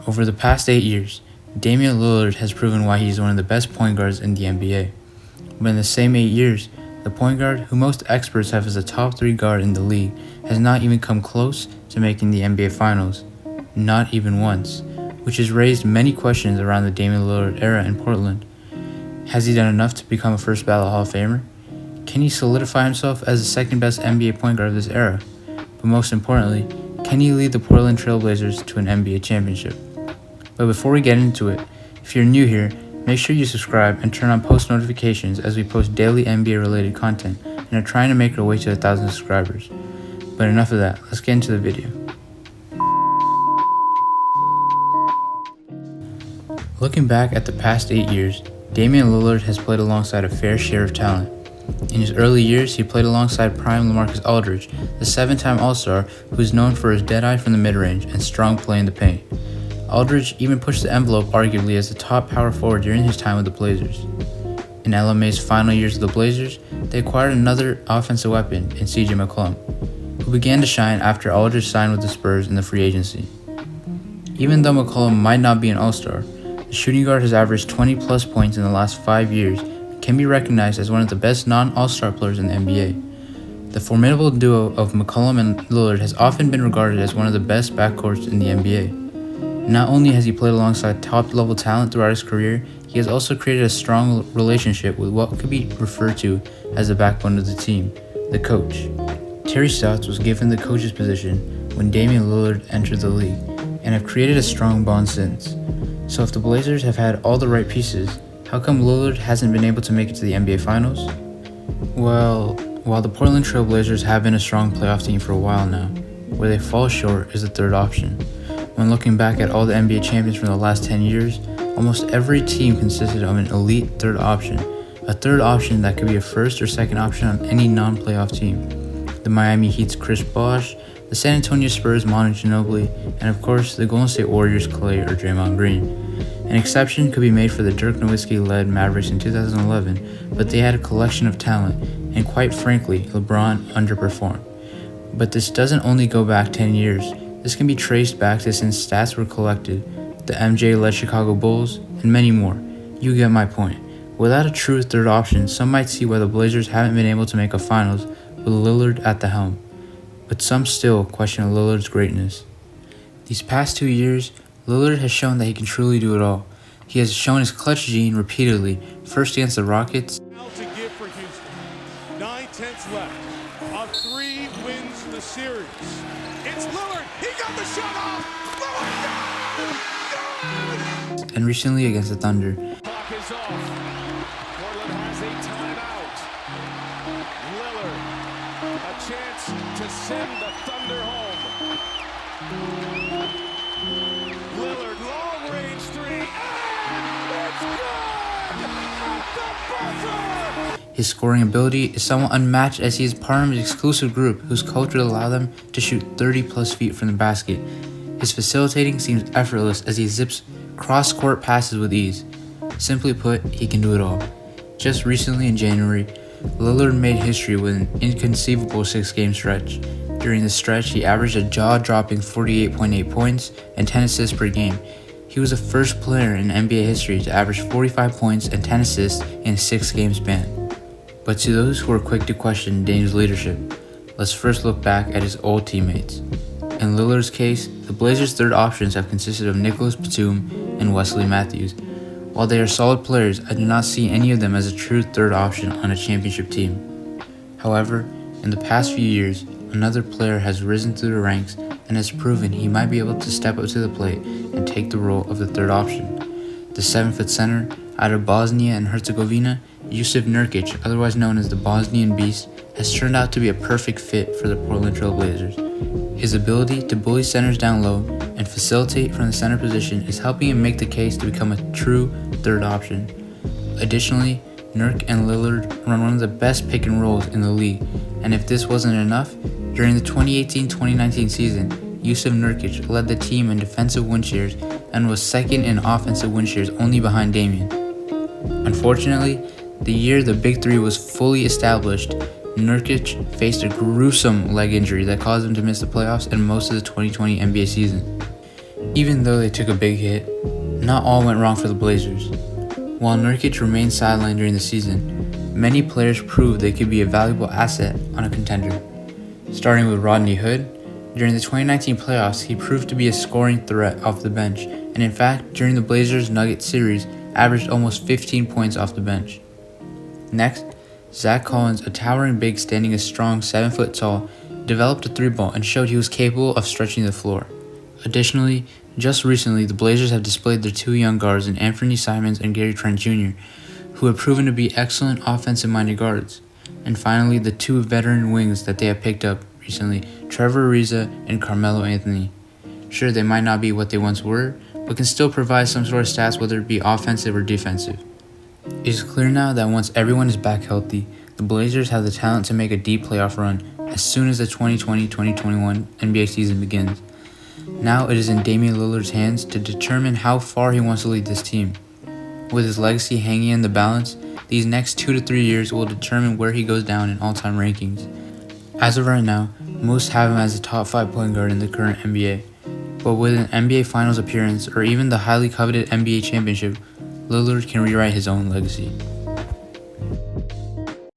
Over the past 8 years, Damian Lillard has proven why he's one of the best point guards in the NBA. But in the same 8 years, the point guard, who most experts have as a top 3 guard in the league, has not even come close to making the NBA Finals. Not even once, which has raised many questions around the Damian Lillard era in Portland. Has he done enough to become a first ballot Hall of Famer? Can he solidify himself as the second best NBA point guard of this era? But most importantly, can he lead the Portland Trail Blazers to an NBA championship? But before we get into it, if you're new here, make sure you subscribe and turn on post notifications as we post daily NBA related content and are trying to make our way to 1,000 subscribers. But enough of that, let's get into the video. Looking back at the past 8 years, Damian Lillard has played alongside a fair share of talent. In his early years, he played alongside prime LaMarcus Aldridge, the 7-time All-Star who is known for his dead-eye from the mid-range and strong play in the paint. Aldridge even pushed the envelope arguably as the top power forward during his time with the Blazers. In LMA's final years of the Blazers, they acquired another offensive weapon in CJ McCollum, who began to shine after Aldridge signed with the Spurs in the free agency. Even though McCollum might not be an All-Star, the shooting guard has averaged 20-plus points in the last 5 years and can be recognized as one of the best non-All-Star players in the NBA. The formidable duo of McCollum and Lillard has often been regarded as one of the best backcourts in the NBA. Not only has he played alongside top-level talent throughout his career, he has also created a strong relationship with what could be referred to as the backbone of the team, the coach. Terry Stotts was given the coach's position when Damian Lillard entered the league, and have created a strong bond since. So if the Blazers have had all the right pieces, how come Lillard hasn't been able to make it to the NBA Finals? Well, while the Portland Trail Blazers have been a strong playoff team for a while now, where they fall short is the third option. When looking back at all the NBA champions from the last 10 years, almost every team consisted of an elite third option, a third option that could be a first or second option on any non-playoff team. The Miami Heat's Chris Bosh, the San Antonio Spurs' Manu Ginobili, and of course the Golden State Warriors' Klay or Draymond Green. An exception could be made for the Dirk Nowitzki-led Mavericks in 2011, but they had a collection of talent, and quite frankly, LeBron underperformed. But this doesn't only go back 10 years. This can be traced back to since stats were collected, the MJ-led Chicago Bulls, and many more. You get my point. Without a true third option, some might see why the Blazers haven't been able to make a finals with Lillard at the helm. But some still question Lillard's greatness. These past 2 years, Lillard has shown that he can truly do it all. He has shown his clutch gene repeatedly, first against the Rockets. Now to give for Houston. 9/10 left. On 3 wins the series. It's Lillard. He got the shot off. Lillard, And recently against the Thunder. clock is off. Portland has a timeout. Lillard, a chance to send the Thunder home. Lillard, long range 3. It's good at the buzzer. His scoring ability is somewhat unmatched as he is part of an exclusive group whose coach would allow them to shoot 30-plus feet from the basket. His facilitating seems effortless as he zips cross-court passes with ease. Simply put, he can do it all. Just recently in January, Lillard made history with an inconceivable 6-game stretch. During this stretch, he averaged a jaw-dropping 48.8 points and 10 assists per game. He was the first player in NBA history to average 45 points and 10 assists in a 6-game span. But to those who are quick to question Dame's leadership, let's first look back at his old teammates. In Lillard's case, the Blazers' third options have consisted of Nicholas Batum and Wesley Matthews. While they are solid players, I do not see any of them as a true third option on a championship team. However, in the past few years, another player has risen through the ranks and has proven he might be able to step up to the plate and take the role of the third option. The 7-foot center out of Bosnia and Herzegovina, Jusuf Nurkic, otherwise known as the Bosnian Beast, has turned out to be a perfect fit for the Portland Trail Blazers. His ability to bully centers down low and facilitate from the center position is helping him make the case to become a true third option. Additionally, Nurk and Lillard run one of the best pick and rolls in the league, and if this wasn't enough, during the 2018-2019 season, Jusuf Nurkic led the team in defensive win shares and was second in offensive win shares only behind Damian. Unfortunately, the year the Big Three was fully established, Nurkic faced a gruesome leg injury that caused him to miss the playoffs and most of the 2020 NBA season. Even though they took a big hit, not all went wrong for the Blazers. While Nurkic remained sidelined during the season, many players proved they could be a valuable asset on a contender. Starting with Rodney Hood, during the 2019 playoffs, he proved to be a scoring threat off the bench, and in fact, during the Blazers-Nuggets series, averaged almost 15 points off the bench. Next, Zach Collins, a towering big standing a strong 7 foot tall, developed a three-ball and showed he was capable of stretching the floor. Additionally, just recently, the Blazers have displayed their two young guards in Anthony Simons and Gary Trent Jr., who have proven to be excellent offensive-minded guards. And finally, the two veteran wings that they have picked up recently, Trevor Ariza and Carmelo Anthony. Sure, they might not be what they once were, but can still provide some sort of stats, whether it be offensive or defensive. It is clear now that once everyone is back healthy, the Blazers have the talent to make a deep playoff run as soon as the 2020-2021 NBA season begins. Now it is in Damian Lillard's hands to determine how far he wants to lead this team. With his legacy hanging in the balance, these next 2 to 3 years will determine where he goes down in all-time rankings. As of right now, most have him as a top 5 point guard in the current NBA. But with an NBA Finals appearance or even the highly coveted NBA championship, Lillard can rewrite his own legacy.